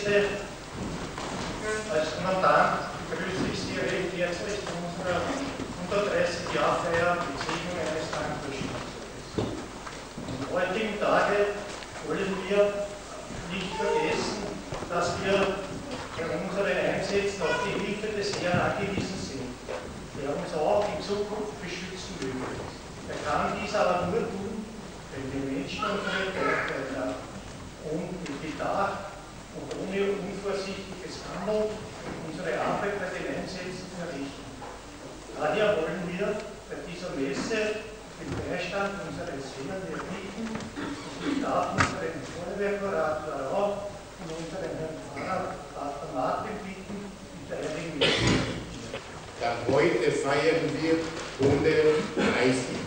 Gäste, als Kommandant begrüße ich Sie recht herzlich zu unserer 130-Jahr-Feier mit Segnung eines Dankmaschinenzuges. Am heutigen Tage wollen wir nicht vergessen, dass wir bei unseren Einsätzen auf die Hilfe des Herrn angewiesen sind, der uns auch in Zukunft beschützen will. Er kann dies aber nur tun, wenn die Menschen unsere Dankbarkeit haben und mit Bedacht und ohne unvorsichtiges Handeln unsere Arbeit bei den Einsätzen verrichten. Daher wollen wir bei dieser Messe den Beistand unseres Herrn erbitten und ich darf unseren Feuerwehrkurator auch und unseren Herrn Pfarrer Pater Martin bitten, mit der Heiligen Messe. Dann heute feiern wir 130.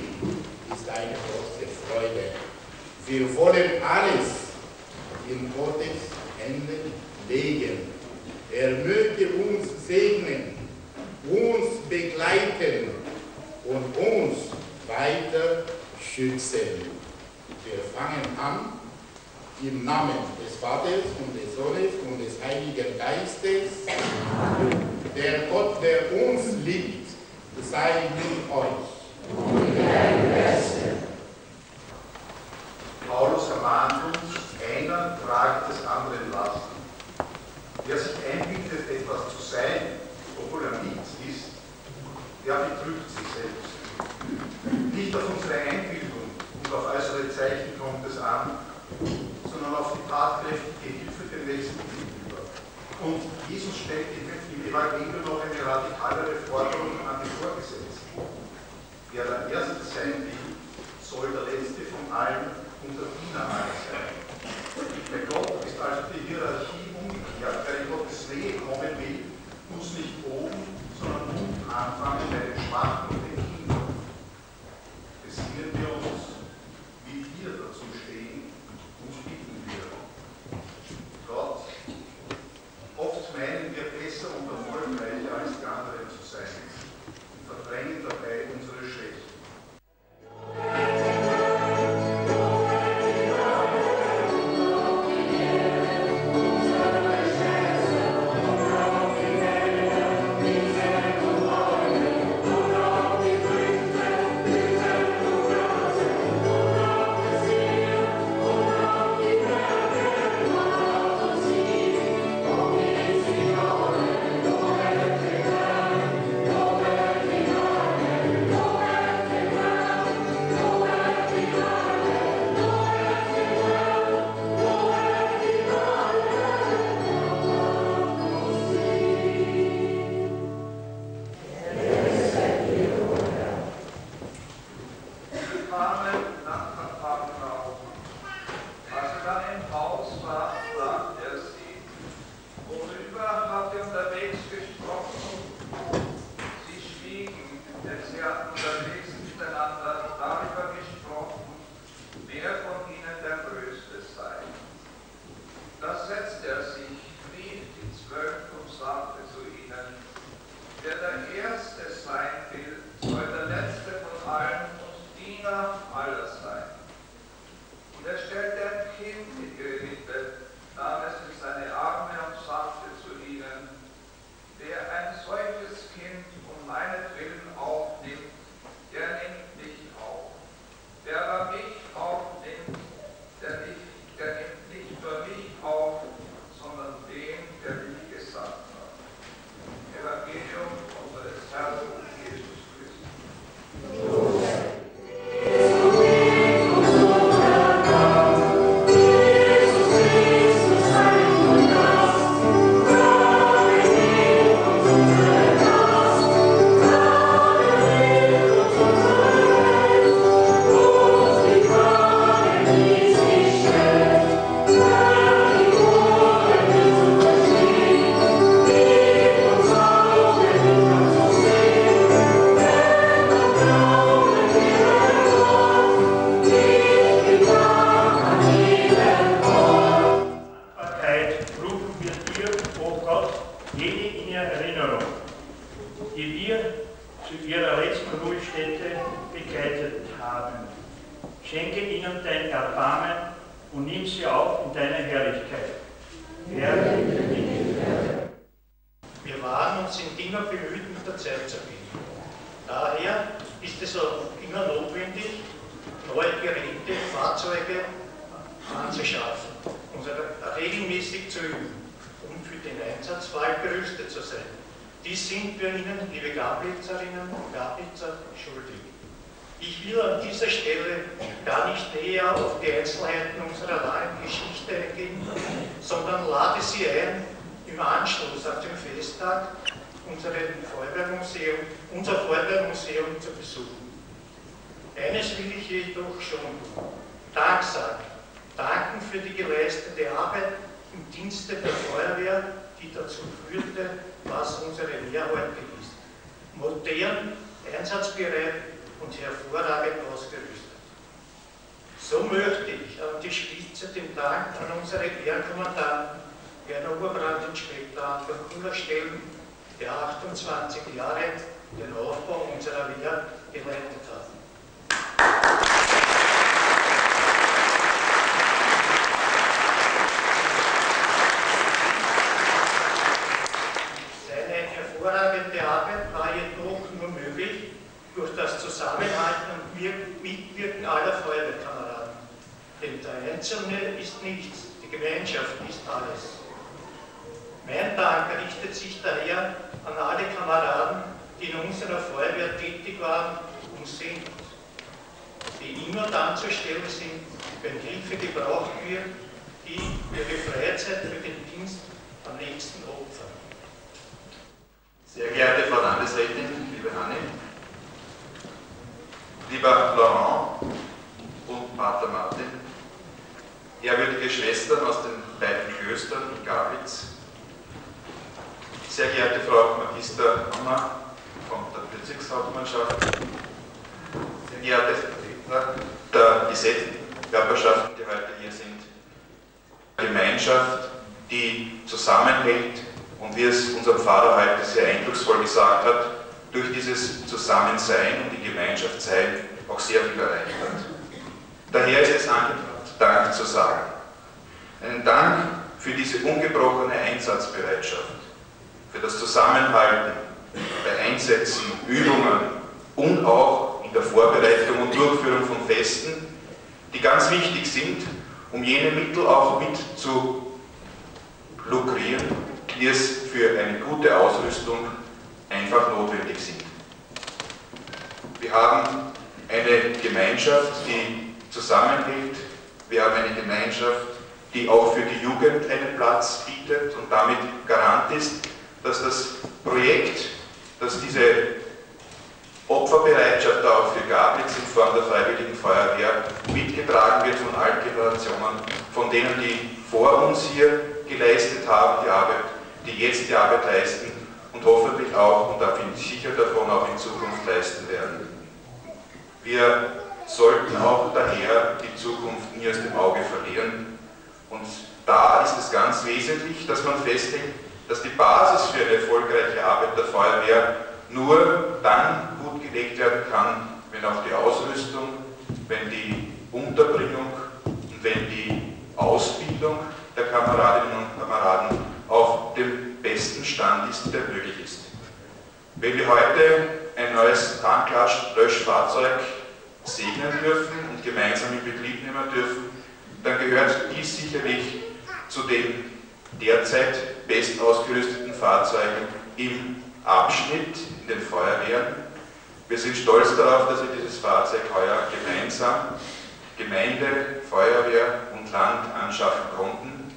Ist eine große Freude. Wir wollen alles in Gottes Hände legen. Er möge uns segnen, uns begleiten und uns weiter schützen. Wir fangen an im Namen des Vaters und des Sohnes und des Heiligen Geistes. Der Gott, der uns liebt, sei mit euch. Paulus ermahnt uns, einer tragt des anderen Lasten. Wer sich einbildet, etwas zu sein, obwohl er nichts ist, der betrügt sich selbst. Nicht auf unsere Einbildung und auf äußere Zeichen kommt es an, sondern auf die tatkräftige Hilfe dem Nächsten gegenüber. Und Jesus stellt im Evangelium noch eine radikalere Forderung an die Vorgesetzten. Wer der Erste sein will, soll der Letzte von allen und der Diener aller sein. Bei Gott ist also die Hierarchie umgekehrt. Wer in Gottes Nähe kommen will, muss nicht oben, sondern unten anfangen bei den Schwachen und den Kindern. Besinnen wir uns, wie wir dazu stehen, uns bitten wir. Gott, oft meinen wir besser und erfolgreicher als die anderen zu sein und verdrängen dabei unsere Schwächen. Schenke ihnen dein Erbarmen und nimm sie auf in deine Herrlichkeit. Wir waren und sind immer bemüht, mit der Zeit zu gehen. Daher ist es auch immer notwendig, neue Geräte, Fahrzeuge anzuschaffen, regelmäßig zu üben, um für den Einsatz bald gerüstet zu sein. Dies sind wir Ihnen, liebe Gablitzerinnen und Gablitzer, schuldig. Ich will an dieser Stelle gar nicht näher auf die Einzelheiten unserer langen Geschichte eingehen, sondern lade Sie ein, im Anschluss auf den Festtag unser Feuerwehrmuseum zu besuchen. Eines will ich jedoch schon tun: Dank sagen. Danken für die geleistete Arbeit im Dienste der Feuerwehr, die dazu führte, was unsere Wehr heute ist. Modern, einsatzbereit und hervorragend ausgerüstet. So möchte ich an die Spitze den Dank an unsere Ehrenkommandanten, Herrn Oberbrandinspektor von Kuller stellen, der 28 Jahre den Aufbau unserer Wehr geleitet hat. Seine hervorragende Arbeit war jedoch nur möglich durch das Zusammenhalten und Mitwirken aller Feuerwehrkameraden. Denn der Einzelne ist nichts, die Gemeinschaft ist alles. Mein Dank richtet sich daher an alle Kameraden, die in unserer Feuerwehr tätig waren und sind, die immer dann zur Stelle sind, wenn Hilfe gebraucht wird, die ihre Freizeit für den Dienst am nächsten opfern. Sehr geehrte Frau Landesrätin, liebe Anne, lieber Laurent und Pater Martin, ehrwürdige Schwestern aus den beiden Klöstern in Gablitz, sehr geehrte Frau Magister Hammer von der Bezirkshauptmannschaft, sehr geehrte Vertreter der Gesetzkörperschaften, die heute hier sind, Gemeinschaft, die zusammenhält und wie es unser Pfarrer heute sehr eindrucksvoll gesagt hat, durch dieses Zusammensein und die Gemeinschaft sein auch sehr viel erreicht hat. Daher ist es angebracht, Dank zu sagen. Einen Dank für diese ungebrochene Einsatzbereitschaft, für das Zusammenhalten bei Einsätzen, Übungen und auch in der Vorbereitung und Durchführung von Festen, die ganz wichtig sind, um jene Mittel auch mit zu lukrieren, die es für eine gute Ausrüstung einfach notwendig sind. Wir haben eine Gemeinschaft, die zusammenhält. Wir haben eine Gemeinschaft, die auch für die Jugend einen Platz bietet und damit Garant ist, dass das Projekt, dass diese Opferbereitschaft auch für Gablitz in Form der Freiwilligen Feuerwehr mitgetragen wird von allen Generationen, von denen, die vor uns hier geleistet haben, die Arbeit, die jetzt die Arbeit leisten und hoffentlich auch, und da bin ich sicher davon, auch in Zukunft leisten werden. Wir sollten auch daher die Zukunft nie aus dem Auge verlieren. Und da ist es ganz wesentlich, dass man festhält, dass die Basis für eine erfolgreiche Arbeit der Feuerwehr nur dann gut gelegt werden kann, wenn auch die Ausrüstung, wenn die Unterbringung und wenn die Ausbildung der Kameradinnen und Kameraden auf dem besten Stand ist, der möglich ist. Wenn wir heute ein neues Tanklöschfahrzeug segnen dürfen und gemeinsam in Betrieb nehmen dürfen, dann gehört dies sicherlich zu den derzeit best ausgerüsteten Fahrzeugen im Abschnitt in den Feuerwehren. Wir sind stolz darauf, dass wir dieses Fahrzeug heuer gemeinsam, Gemeinde, Feuerwehr und Land anschaffen konnten.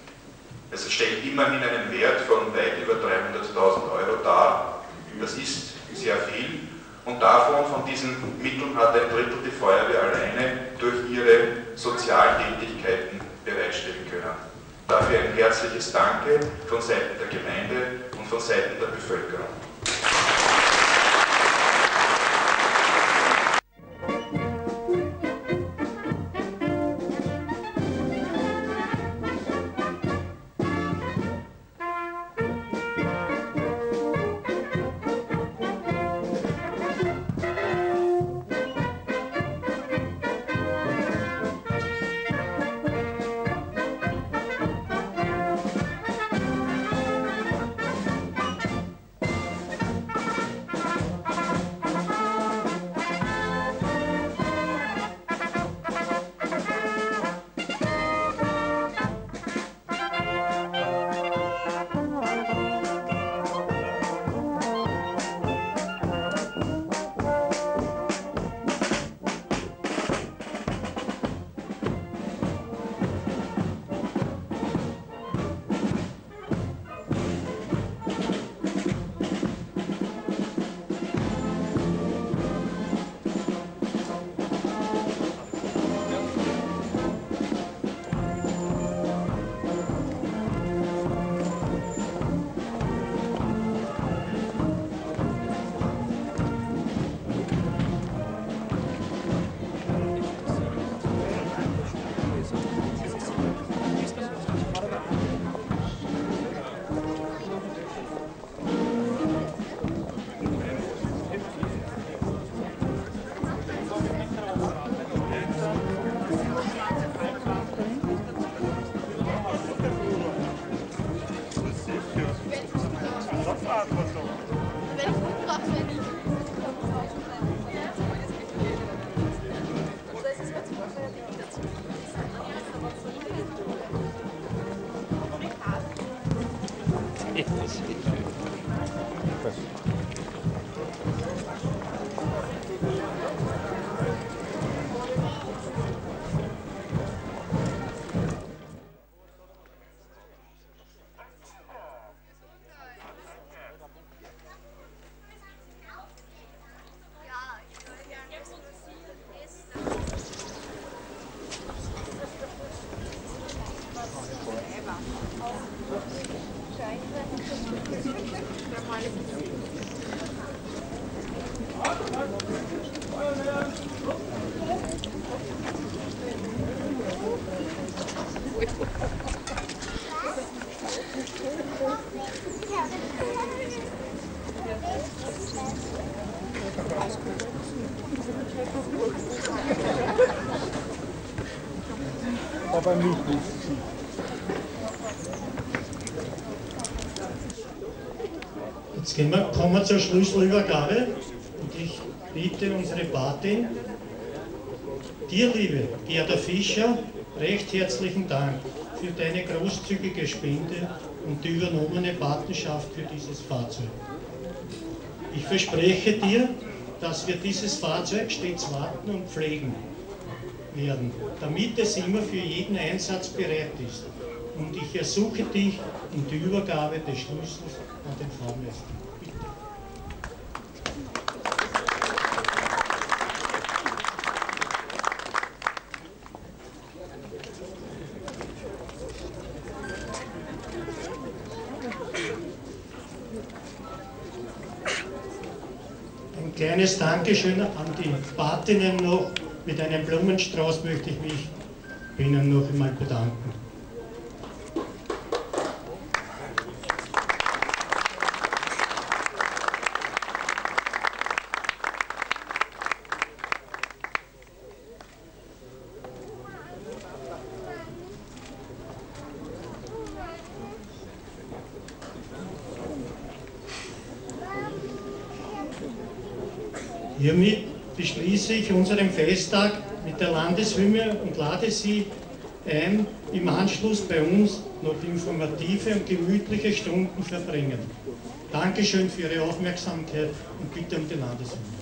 Es stellt immerhin einen Wert von weit über 300.000 Euro dar. Das ist sehr viel. Und davon, von diesen Mitteln, hat ein Drittel die Feuerwehr alleine durch ihre Sozialtätigkeiten bereitstellen können. Dafür ein herzliches Danke von Seiten der Gemeinde und von Seiten der Bevölkerung. Verantwortung. Wenn ich umbracht werde, nicht. Oder ist es mal zum Beispiel die dazu? Aber nicht. Jetzt kommen wir zur Schlüsselübergabe und ich bitte unsere Patin, dir, liebe Gerda Fischer, recht herzlichen Dank für deine großzügige Spende und die übernommene Patenschaft für dieses Fahrzeug. Ich verspreche dir, dass wir dieses Fahrzeug stets warten und pflegen werden, damit es immer für jeden Einsatz bereit ist. Und ich ersuche dich um die Übergabe des Schlüssels an den Fahrmeister. Bitte. Ein kleines Dankeschön an die Patinnen noch. Mit einem Blumenstrauß möchte ich mich bei Ihnen noch einmal bedanken. Hiermit beschließe ich unseren Festtag mit der Landeshymne und lade Sie ein, im Anschluss bei uns noch informative und gemütliche Stunden verbringen. Dankeschön für Ihre Aufmerksamkeit und bitte um die Landeshymne.